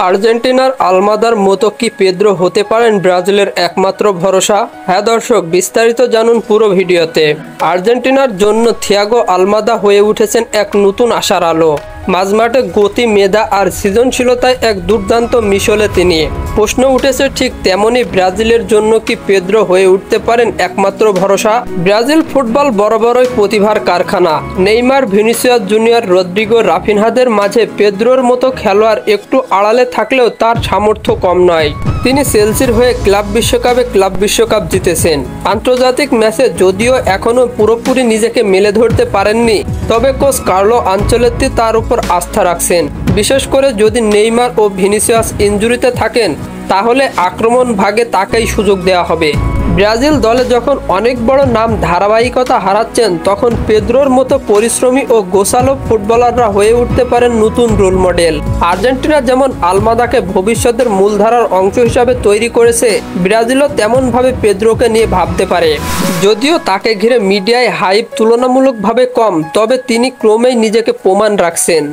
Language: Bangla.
আর্জেন্টিনার আলমাদার মতো কি পেদ্রো হতে পারেন ব্রাজিলের একমাত্র ভরসা? হ্যাঁ দর্শক, বিস্তারিত জানুন পুরো ভিডিওতে। আর্জেন্টিনার জন্য থিয়াগো আলমাদা হয়ে উঠেছেন এক নতুন আশার আলো। মাঝমাঠে গতি, মেধা আর সৃজনশীলতায় এক দুর্দান্ত মিশলে তিনি। প্রশ্ন উঠেছে ঠিক তেমনই, ব্রাজিলের জন্য কি পেদ্রো হয়ে উঠতে পারেন একমাত্র ভরসা? ব্রাজিল ফুটবল বরাবরই প্রতিভার কারখানা। নেইমার, ভিনিসিয়াস জুনিয়র, রদ্রিগো, রাফিনহাদের মাঝে পেদ্রোর মতো খেলোয়াড় একটু আড়ালে থাকলেও তার সামর্থ্য কম নয়। তিনি চেলসির হয়ে ক্লাব বিশ্বকাপ জিতেছেন। আন্তর্জাতিক ম্যাচে যদিও এখনও পুরোপুরি নিজেকে মেলে ধরতে পারেননি, তবে কোচ কার্লো আনচেলত্তি তার উপর আস্থা রাখছেন। বিশেষ করে যদি নেইমার ও ভিনিসিয়াস ইনজুরিতে থাকেন, তাহলে আক্রমণ ভাগে তাকেই সুযোগ দেওয়া হবে। ব্রাজিল দলে যখন অনেক বড় নাম ধারাবাহিকতা হারাচ্ছেন, তখন পেদ্রোর মতো পরিশ্রমী ও গোছালো ফুটবলাররা হয়ে উঠতে পারেন নতুন রোল মডেল। আর্জেন্টিনা যেমন আলমাদাকে ভবিষ্যতের মূলধারার অংশ হিসাবে তৈরি করেছে, ব্রাজিলও তেমনভাবে পেদ্রোকে নিয়ে ভাবতে পারে। যদিও তাকে ঘিরে মিডিয়ায় হাইপ তুলনামূলকভাবে কম, তবে তিনি ক্রমেই নিজেকে প্রমাণ রাখছেন।